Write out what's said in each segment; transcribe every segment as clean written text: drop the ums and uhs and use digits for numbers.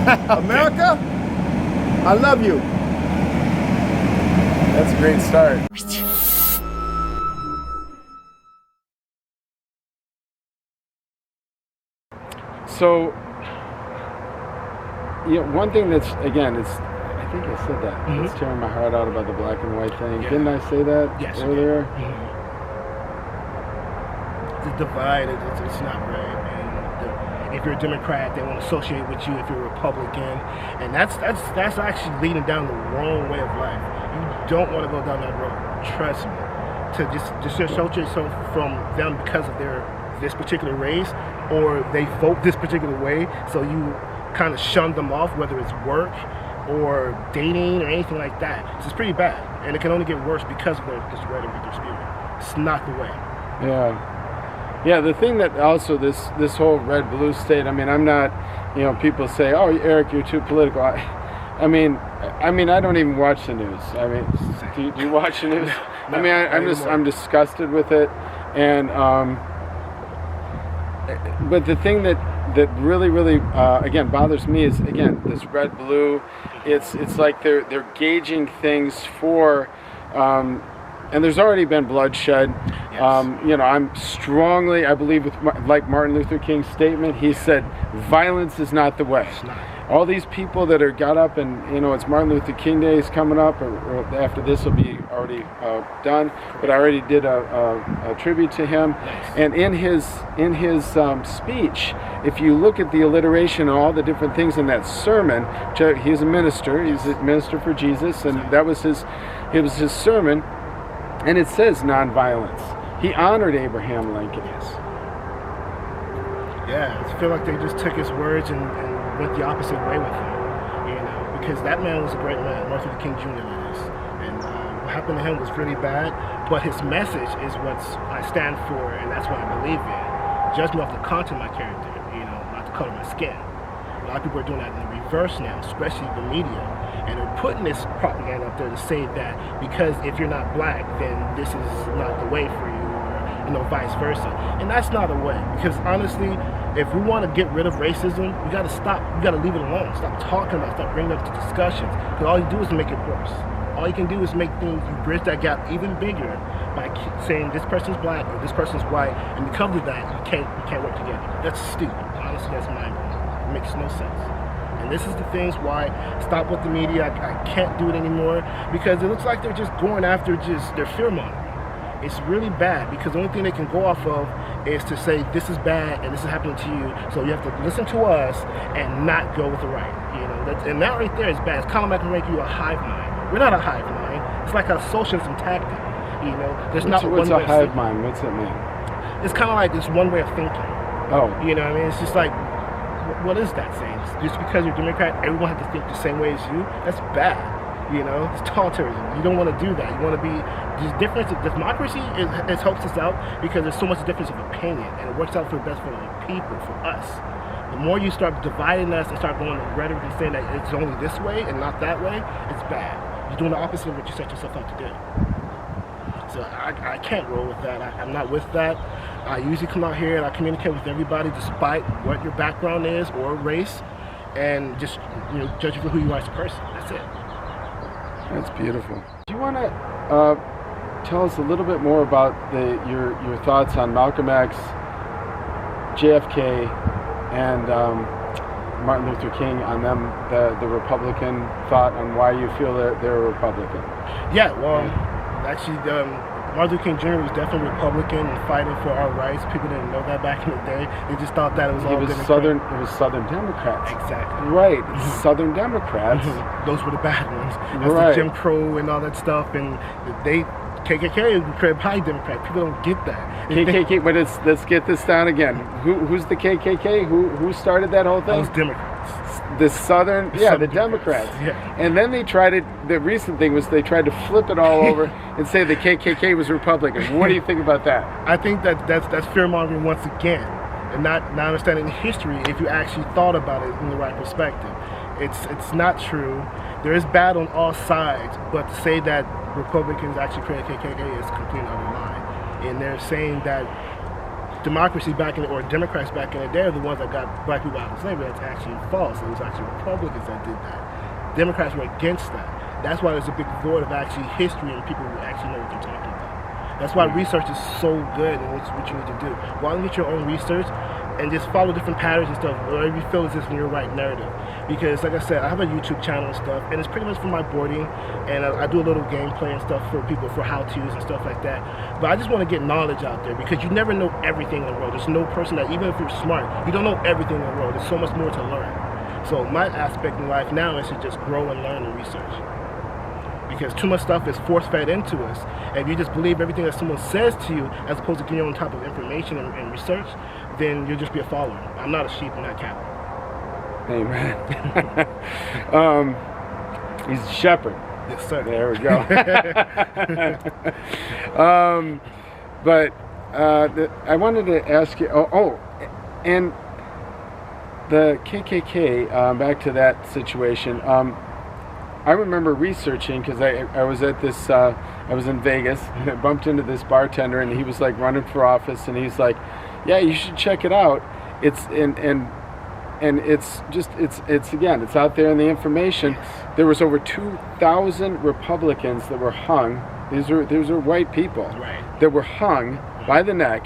America, I love you. That's a great start. So, one thing that's, again, it's, I think I said that. It's tearing my heart out about the black and white thing. Yeah. Didn't I say that earlier? The divide, it's not right. And if you're a Democrat, they won't associate with you if you're a Republican. And that's actually leading down the wrong way of life. You don't want to go down that road. Trust me. To just associate yourself from them because of this particular race, or they vote this particular way, so you kind of shun them off, whether it's work or dating or anything like that. So it's pretty bad, and it can only get worse because of this rhetoric they're spewing. It's not the way. Yeah, the thing that also this whole red-blue state, I mean, I'm not, people say, oh, Eric, you're too political. I mean, I don't even watch the news. I mean, do you watch the news? No, I'm disgusted with it, and but the thing that really again bothers me is, again, this red blue. It's like they're gauging things for. And there's already been bloodshed. Yes. I believe like Martin Luther King's statement, he said, violence is not the way. All these people that are got up and, it's Martin Luther King Day is coming up, or after this will be already done, but I already did a tribute to him. Nice. And in his speech, if you look at the alliteration and all the different things in that sermon, he's a minister for Jesus, and it was his sermon. And it says nonviolence. He honored Abraham Lincoln. Yes. Yeah, I feel like they just took his words and went the opposite way with him. Because that man was a great man, Martin Luther King Jr. that is. And what happened to him was really bad, but his message is what I stand for, and that's what I believe in. Judge me off the content of my character, not the color of my skin. A lot of people are doing that in the reverse now, especially the media. And they're putting this propaganda up there to say that because if you're not black, then this is not the way for you, or vice versa. And that's not a way. Because honestly, if we want to get rid of racism, we got to stop. We got to leave it alone. Stop talking about it. Stop bringing it up to discussions. Because all you do is make it worse. All you can do is make things, you bridge that gap even bigger by saying this person's black or this person's white, and because of that, you can't work together. That's stupid. Honestly, that's mind-blowing. It makes no sense. And this is the things why stop with the media. I can't do it anymore because it looks like they're just going after their fear-mongering. It's really bad because the only thing they can go off of is to say this is bad and this is happening to you, so you have to listen to us and not go with the right. And that right there is bad. It's kind of like making you a hive mind. We're not a hive mind. It's like a socialism tactic. There's not one way. What's a hive mind? What's it mean? It's kind of like this one way of thinking. Oh. It's just like, what is that saying? Just because you're Democrat, everyone has to think the same way as you? That's bad. It's totalitarianism. You don't want to do that. You want to be, this difference of democracy it helps us out because there's so much difference of opinion, and it works out for the best for the people, for us. The more you start dividing us and start going to rhetoric and saying that it's only this way and not that way, it's bad. You're doing the opposite of what you set yourself up to do. So I can't roll with that. I'm not with that. I usually come out here and I communicate with everybody despite what your background is or race, and just judge you for who you are as a person. That's it. That's beautiful. Do you want to tell us a little bit more about your thoughts on Malcolm X, JFK, and Martin Luther King, on them, the Republican thought on why you feel they're a Republican? Yeah, well, actually, Martin Luther King Jr. was definitely Republican and fighting for our rights. People didn't know that back in the day. They just thought that it was all Southern. It was Southern Democrats. Exactly. Right. Southern Democrats. Those were the bad ones. That's the Jim Crow and all that stuff. And KKK is probably Democrat. People don't get that. KKK, but let's get this down again. Who's the KKK? Who started that whole thing? Those Democrats. The Southern Democrats. Yeah. And then the recent thing was they tried to flip it all over and say the KKK was Republican. What do you think about that? I think that's fear-mongering once again, and not understanding the history if you actually thought about it in the right perspective. It's not true. There is bad on all sides, but to say that Republicans actually created KKK is completely out of line. And they're saying that democracy back in, or Democrats back in the day are the ones that got black people out of slavery. That's actually false. It was actually Republicans that did that. Democrats were against that. That's why there's a big void of actually history and people who actually know what they're talking about. That's why research is so good and what you need to do. Go out and get your own research and just follow different patterns and stuff, whatever you feel is just in your right narrative. Because like I said, I have a YouTube channel and stuff, and it's pretty much for my boarding, and I do a little gameplay and stuff for people, for how-tos and stuff like that. But I just want to get knowledge out there, because you never know everything in the world. There's no person that, even if you're smart, you don't know everything in the world. There's so much more to learn. So my aspect in life now is to just grow and learn and research. Because too much stuff is force-fed into us. And if you just believe everything that someone says to you, as opposed to getting your own type of information and research, then you'll just be a follower. I'm not a sheep, I'm not cattle. Amen. He's a shepherd. Yes, sir. There we go. But I wanted to ask you, and the KKK, back to that situation, I remember researching, because I was at this, I was in Vegas, and I bumped into this bartender, and he was like running for office, and he's like, yeah, you should check it out. It's and it's just it's again, it's out there in the information. There was over 2,000 Republicans that were hung. These are white people, right, that were hung by the neck,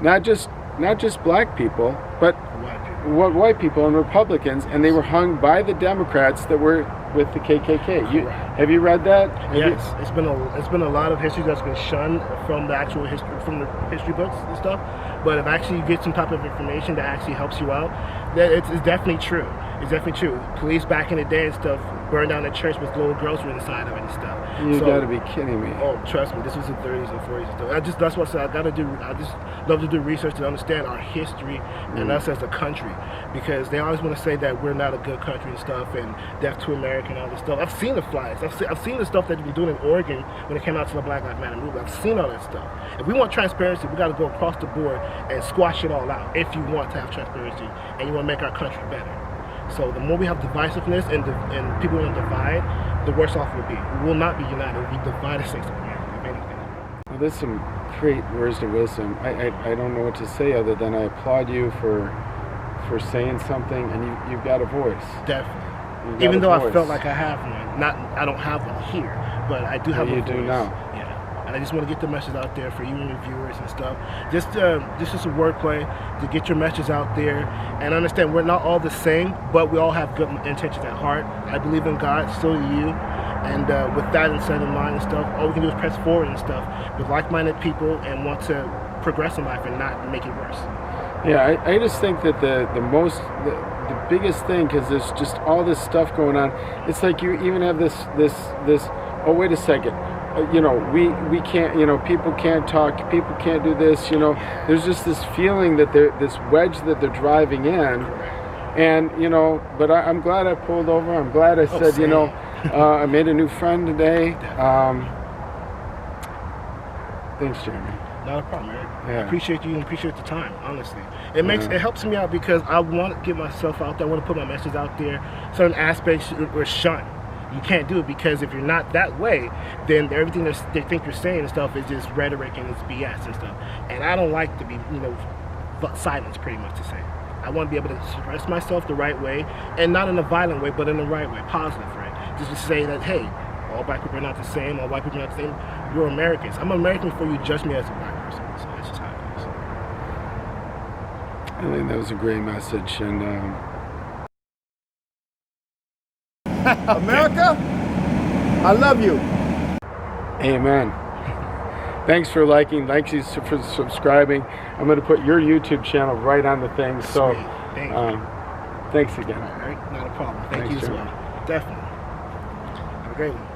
not just black people, but white people and Republicans, and they were hung by the Democrats that were with the KKK. Have you read that? Yes, it's been a lot of history that's been shunned from the actual history, from the history books and stuff. But if actually you get some type of information that actually helps you out, that it's definitely true. It's definitely true. Police back in the day and stuff burned down the church with little girls were inside of it and stuff. You gotta be kidding me. Oh, trust me, this was the 30s and 40s and stuff. That's what I said. I just love to do research to understand our history and us as a country, because they always want to say that we're not a good country and stuff, and death to America and all this stuff. I've seen the flags. I've seen the stuff that they've been doing in Oregon when it came out to the Black Lives Matter movement. I've seen all that stuff. If we want transparency, we got to go across the board and squash it all out. If you want to have transparency and you want to make our country better. So the more we have divisiveness and people want to divide, the worse off we'll be. We will not be united. We'll be divided, if anything. Well, there's some great words of wisdom. I don't know what to say other than I applaud you for saying something, and you've got a voice. Definitely. Even though I felt like I have one. I don't have one here, but I do have a voice. You do now. Yeah. And I just want to get the message out there for you and your viewers and stuff. Just a wordplay to get your message out there and understand we're not all the same, but we all have good intentions at heart. I believe in God, so do you. And with that instead in mind and stuff, all we can do is press forward and stuff with like-minded people and want to progress in life and not make it worse. Yeah, I just think that the biggest thing, because there's just all this stuff going on. It's like you even have this. Oh, wait a second. We can't. People can't talk. People can't do this. There's just this feeling that this wedge that they're driving in, and But I'm glad I pulled over. I'm glad I said. I made a new friend today. Thanks, Jeremy. Not a problem, Eric. Yeah. I appreciate you and appreciate the time, honestly. It helps me out because I want to get myself out there. I want to put my message out there. Certain aspects are shunned. You can't do it because if you're not that way, then everything they think you're saying and stuff is just rhetoric and it's BS and stuff. And I don't like to be, silence pretty much to say. I want to be able to express myself the right way, and not in a violent way, but in the right way, positive, right? Just to say that, hey, all black people are not the same, all white people are not the same. You're Americans. I'm American before you judge me as a black person. So that's just how it goes. I think that was a great message, and America, I love you. Amen. Thanks for liking. Thanks for subscribing. I'm going to put your YouTube channel right on the thing. So, Thank you. Thanks again. All right, not a problem. Thank Thanks, you as Jeremy. well. Definitely. Have a great one.